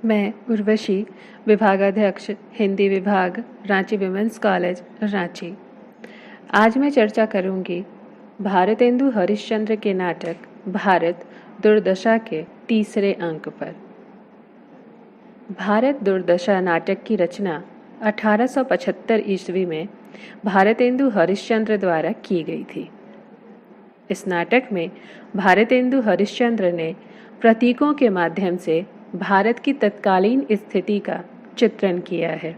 मैं उर्वशी, विभागाध्यक्ष हिंदी विभाग, रांची विमेंस कॉलेज, रांची। आज मैं चर्चा करूंगी भारतेंदु हरिश्चंद्र के नाटक भारत दुर्दशा के तीसरे अंक पर। भारत दुर्दशा नाटक की रचना 1875 ईस्वी में भारतेंदु हरिश्चंद्र द्वारा की गई थी। इस नाटक में भारतेंदु हरिश्चंद्र ने प्रतीकों के माध्यम से भारत की तत्कालीन स्थिति का चित्रण किया है।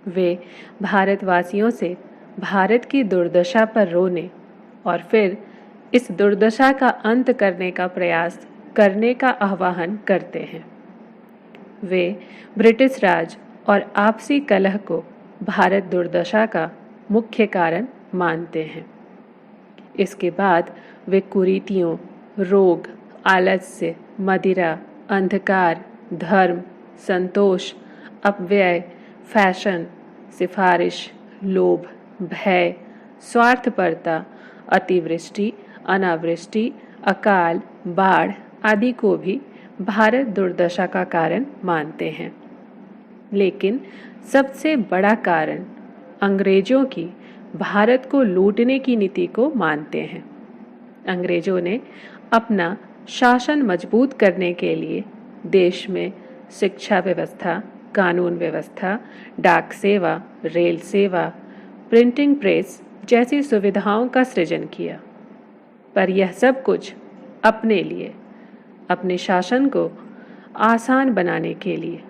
वे भारतवासियों से भारत की दुर्दशा पर रोने और फिर इस दुर्दशा का अंत करने का प्रयास करने का आह्वान करते हैं। वे ब्रिटिश राज और आपसी कलह को भारत दुर्दशा का मुख्य कारण मानते हैं। इसके बाद वे कुरीतियों, रोग, आलस्य, मदिरा, अंधकार, धर्म, संतोष, अपव्यय, फैशन, सिफारिश, लोभ, भय, स्वार्थपरता, अतिवृष्टि, अनावृष्टि, अकाल, बाढ़ आदि को भी भारत दुर्दशा का कारण मानते हैं। लेकिन सबसे बड़ा कारण अंग्रेजों की भारत को लूटने की नीति को मानते हैं। अंग्रेजों ने अपना शासन मजबूत करने के लिए देश में शिक्षा व्यवस्था, कानून व्यवस्था, डाक सेवा, रेल सेवा, प्रिंटिंग प्रेस जैसी सुविधाओं का सृजन किया। पर यह सब कुछ अपने लिए, अपने शासन को आसान बनाने के लिए।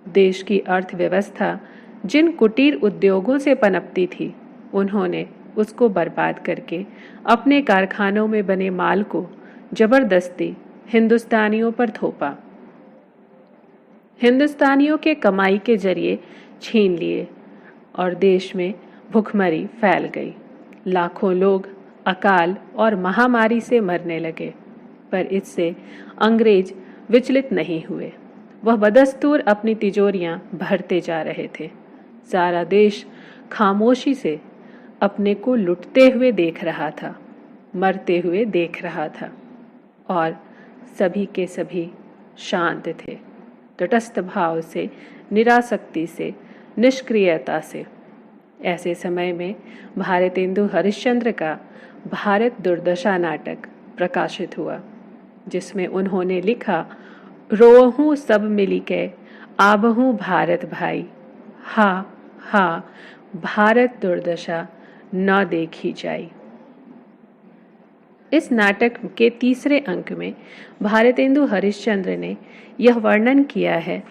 देश की अर्थव्यवस्था जिन कुटीर उद्योगों से पनपती थी, उन्होंने उसको बर्बाद करके अपने कारखानों में बने माल को जबरदस्ती हिंदुस्तानियों पर थोपा। हिंदुस्तानियों के कमाई के जरिए छीन लिए और देश में भुखमरी फैल गई। लाखों लोग अकाल और महामारी से मरने लगे, पर इससे अंग्रेज विचलित नहीं हुए। वह बदस्तूर अपनी तिजोरियां भरते जा रहे थे। सारा देश खामोशी से अपने को लुटते हुए देख रहा था, मरते हुए देख रहा था, और सभी के सभी शांत थे, तटस्थ भाव से, निरासक्ति से, निष्क्रियता से। ऐसे समय में भारतेंदु हरिश्चंद्र का भारत दुर्दशा नाटक प्रकाशित हुआ, जिसमें उन्होंने लिखा, रोहूं सब मिली के आबहूं भारत भाई, हा हा भारत दुर्दशा न देखी जाई। इस नाटक के तीसरे अंक में भारतेंदु हरिश्चंद्र ने यह वर्णन किया है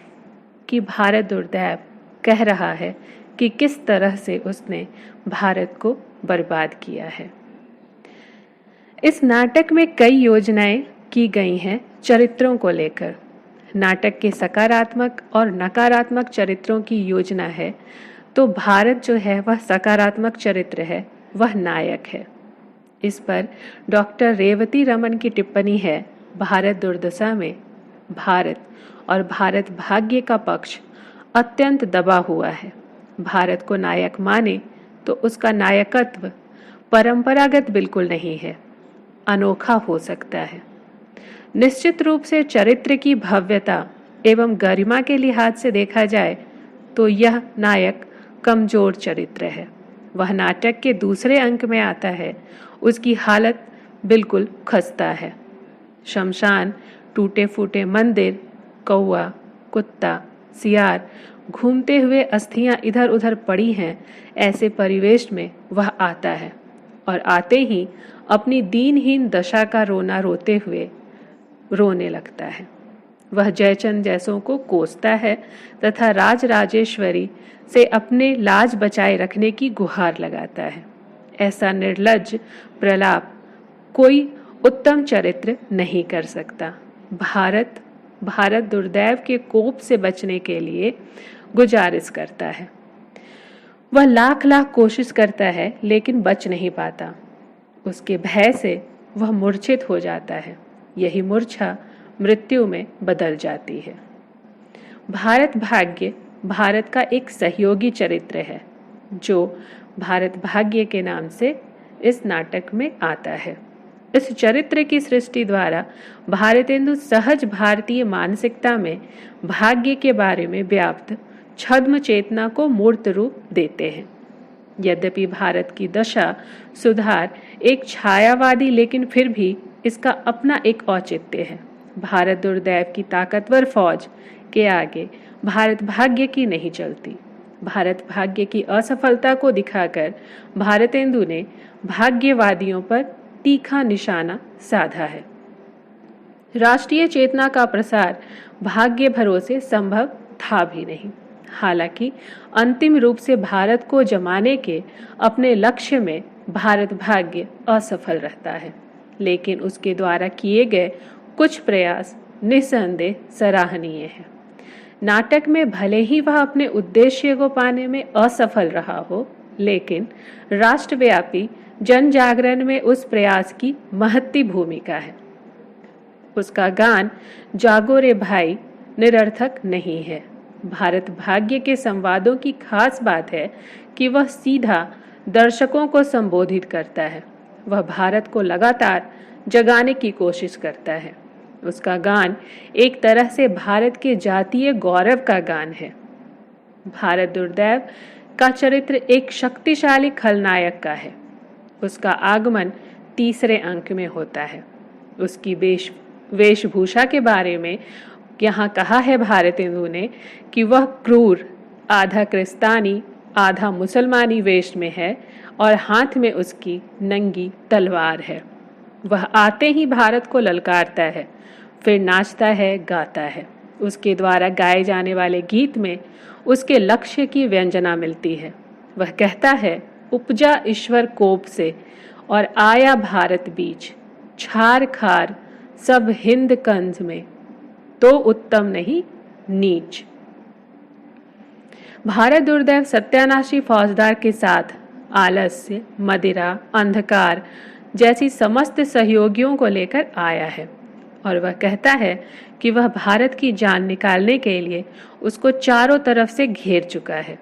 कि भारत दुर्दैव कह रहा है कि किस तरह से उसने भारत को बर्बाद किया है। इस नाटक में कई योजनाएं की गई हैं चरित्रों को लेकर। नाटक के सकारात्मक और नकारात्मक चरित्रों की योजना है, तो भारत जो है वह सकारात्मक चरित्र है, वह नायक है। इस पर डॉक्टर रेवती रमन की टिप्पणी है, भारत दुर्दशा में भारत और भारत भाग्य का पक्ष अत्यंत दबा हुआ है। भारत को नायक माने तो उसका नायकत्व परंपरागत बिल्कुल नहीं है, अनोखा हो सकता है। निश्चित रूप से चरित्र की भव्यता एवं गरिमा के लिहाज से देखा जाए तो यह नायक कमजोर चरित्र है। वह नाटक के दूसरे अंक में आता है, उसकी हालत बिल्कुल खस्ता है। शमशान, टूटे फूटे मंदिर, कौआ, कुत्ता, सियार, घूमते हुए अस्थियां इधर उधर पड़ी हैं, ऐसे परिवेश में वह आता है और आते ही अपनी दीनहीन दशा का रोना रोते हुए रोने लगता है। वह जयचंद जैसों को कोसता है तथा राजराजेश्वरी से अपने लाज बचाए रखने की गुहार लगाता है। ऐसा निर्लज्ज प्रलाप कोई उत्तम चरित्र नहीं कर सकता। भारत दुर्दैव के कोप से बचने के लिए गुजारिश करता है। वह लाख लाख कोशिश करता है, लेकिन बच नहीं पाता। उसके भय से वह मूर्छित हो जाता है। यही मूर्छा मृत्यु में बदल जाती है। भारत भाग्य भारत का एक सहयोगी चरित्र है, जो भारत भाग्य के नाम से इस नाटक में आता है। इस चरित्र की सृष्टि द्वारा भारतेंदु सहज भारतीय मानसिकता में भाग्य के बारे में व्याप्त छद्म चेतना को मूर्त रूप देते हैं। यद्यपि भारत की दशा सुधार एक छायावादी, लेकिन फिर भी इसका अपना एक औचित्य है। भारत दुर्दैव की ताकतवर फौज के आगे भारत भाग्य की नहीं चलती। भारत भाग्य की असफलता को दिखाकर भारतेंदु ने भाग्यवादियों पर तीखा निशाना साधा है। राष्ट्रीय चेतना का प्रसार भाग्य भरोसे संभव था भी नहीं। हालांकि अंतिम रूप से भारत को जमाने के अपने लक्ष्य में भारत भाग्य असफल रहता है, लेकिन उसके द्वारा किए गए कुछ प्रयास निस्संदेह सराहनीय है। नाटक में भले ही वह अपने उद्देश्य को पाने में असफल रहा हो, लेकिन राष्ट्रव्यापी जन जागरण में उस प्रयास की महत्ती भूमिका है। उसका गान जागो रे भाई निरर्थक नहीं है। भारत भाग्य के संवादों की खास बात है कि वह सीधा दर्शकों को संबोधित करता है। वह भारत को लगातार जगाने की कोशिश करता है। उसका गान एक तरह से भारत के जातीय गौरव का गान है। भारत दुर्दैव का चरित्र एक शक्तिशाली खलनायक का है। उसका आगमन तीसरे अंक में होता है। उसकी वेशभूषा के बारे में यहाँ कहा है भारतेंदु ने कि वह क्रूर, आधा क्रिस्तानी आधा मुसलमानी वेश में है और हाथ में उसकी नंगी तलवार है। वह आते ही भारत को ललकारता है, फिर नाचता है, गाता है। उसके द्वारा गाए जाने वाले गीत में उसके लक्ष्य की व्यंजना मिलती है। वह कहता है, उपजा ईश्वर कोप से और आया भारत बीच, छार खार सब हिंद कंज में, तो उत्तम नहीं नीच। भारत दुर्दैव सत्यानाशी फौजदार के साथ आलस्य, मदिरा, अंधकार जैसी समस्त सहयोगियों को लेकर आया है और वह कहता है कि वह भारत की जान निकालने के लिए उसको चारों तरफ से घेर चुका है।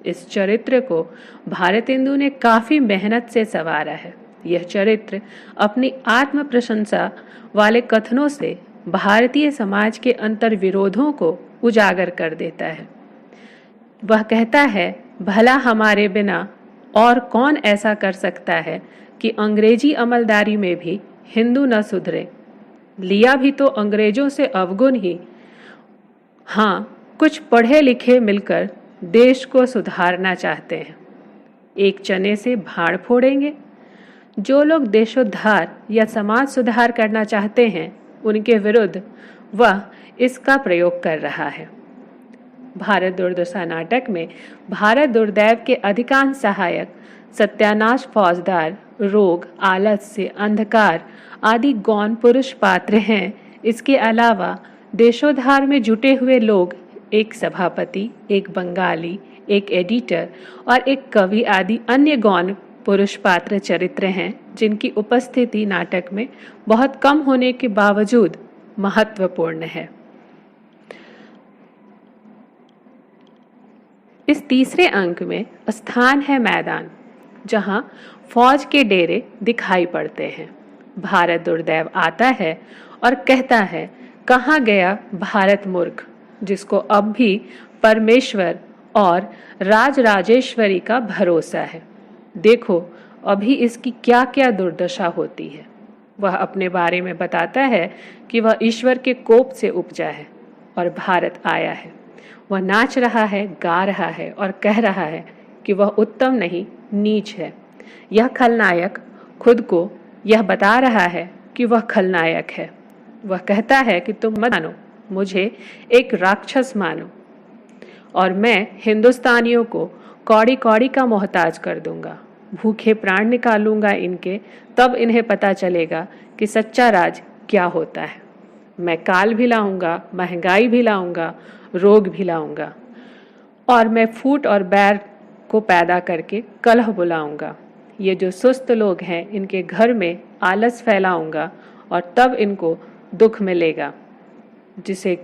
इस चरित्र को भारतेंदु ने काफी मेहनत से संवारा है। यह चरित्र अपनी आत्म प्रशंसा वाले कथनों से भारतीय समाज के अंतर्विरोधों को उजागर कर देता है। वह कहता है, भला हमारे बिना और कौन ऐसा कर सकता है कि अंग्रेजी अमलदारी में भी हिंदू न सुधरे। लिया भी तो अंग्रेजों से अवगुण ही। हाँ, कुछ पढ़े लिखे मिलकर देश को सुधारना चाहते हैं। एक चने से भाड़ फोड़ेंगे। जो लोग देशोद्धार या समाज सुधार करना चाहते हैं, उनके विरुद्ध वह इसका प्रयोग कर रहा है। भारत दुर्दशा नाटक में भारत दुर्दैव के अधिकांश सहायक सत्यानाश फौजदार, रोग, आलस्य, अंधकार आदि गौण पुरुष पात्र हैं। इसके अलावा देशोद्धार में जुटे हुए लोग एक सभापति, एक बंगाली, एक एडिटर और एक कवि आदि अन्य गौण पुरुष पात्र चरित्र हैं, जिनकी उपस्थिति नाटक में बहुत कम होने के बावजूद महत्वपूर्ण है। इस तीसरे अंक में स्थान है मैदान, जहां फौज के डेरे दिखाई पड़ते हैं। भारत दुर्दैव आता है और कहता है, कहाँ गया भारत मूर्ख, जिसको अब भी परमेश्वर और राजराजेश्वरी का भरोसा है। देखो अभी इसकी क्या क्या दुर्दशा होती है। वह अपने बारे में बताता है कि वह ईश्वर के कोप से उपजा है और भारत आया है। वह नाच रहा है, गा रहा है और कह रहा है कि वह उत्तम नहीं नीच है। यह खलनायक खुद को यह बता रहा है कि वह खलनायक है। वह कहता है कि तुम मत मानो, मुझे एक राक्षस मानो और मैं हिंदुस्तानियों को कौड़ी कौड़ी का मोहताज कर दूंगा। भूखे प्राण निकालूंगा इनके, तब इन्हें पता चलेगा कि सच्चा राज क्या होता है। मैं काल भी लाऊंगा, महंगाई भी लाऊंगा, रोग भी लाऊंगा और मैं फूट और बैर को पैदा करके कलह बुलाऊंगा। ये जो सुस्त लोग हैं, इनके घर में आलस फैलाऊंगा और तब इनको दुख मिलेगा, जिसे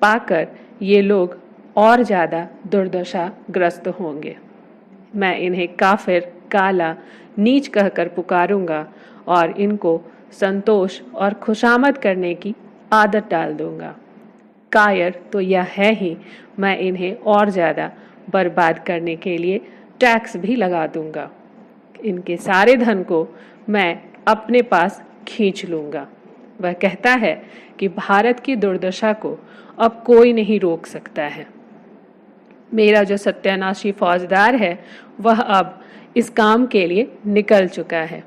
पाकर ये लोग और ज़्यादा दुर्दशा ग्रस्त होंगे। मैं इन्हें काफिर, काला, नीच कहकर पुकारूंगा और इनको संतोष और खुशामद करने की आदत डाल दूंगा। कायर तो यह है ही, मैं इन्हें और ज़्यादा बर्बाद करने के लिए टैक्स भी लगा दूंगा। इनके सारे धन को मैं अपने पास खींच लूंगा। वह कहता है कि भारत की दुर्दशा को अब कोई नहीं रोक सकता है। मेरा जो सत्यानाशी फौजदार है वह अब इस काम के लिए निकल चुका है।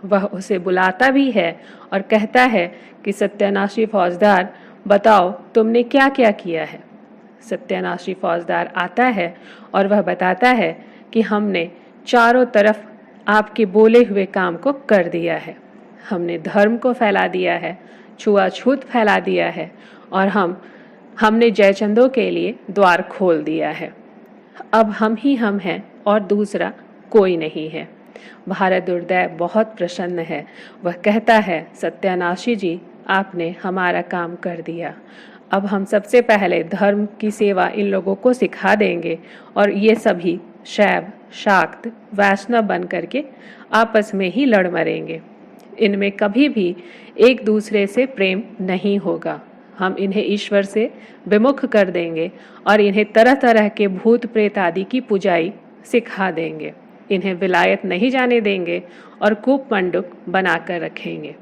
वह उसे बुलाता भी है और कहता है कि सत्यानाशी फौजदार, बताओ तुमने क्या क्या किया है। सत्यानाशी फौजदार आता है और वह बताता है कि हमने चारों तरफ आपके बोले हुए काम को कर दिया है। हमने धर्म को फैला दिया है, छुआछूत फैला दिया है और हमने जयचंदों के लिए द्वार खोल दिया है। अब हम ही हम हैं और दूसरा कोई नहीं है। भारत दुर्दैव बहुत प्रसन्न है। वह कहता है, सत्यानाशी जी, आपने हमारा काम कर दिया। अब हम सबसे पहले धर्म की सेवा इन लोगों को सिखा देंगे और ये सभी शैव, शाक्त, वैष्णव बन करके आपस में ही लड़ मरेंगे। इनमें कभी भी एक दूसरे से प्रेम नहीं होगा। हम इन्हें ईश्वर से विमुख कर देंगे और इन्हें तरह तरह के भूत प्रेत आदि की पूजाई सिखा देंगे। इन्हें विलायत नहीं जाने देंगे और कूप मंडूक बनाकर रखेंगे।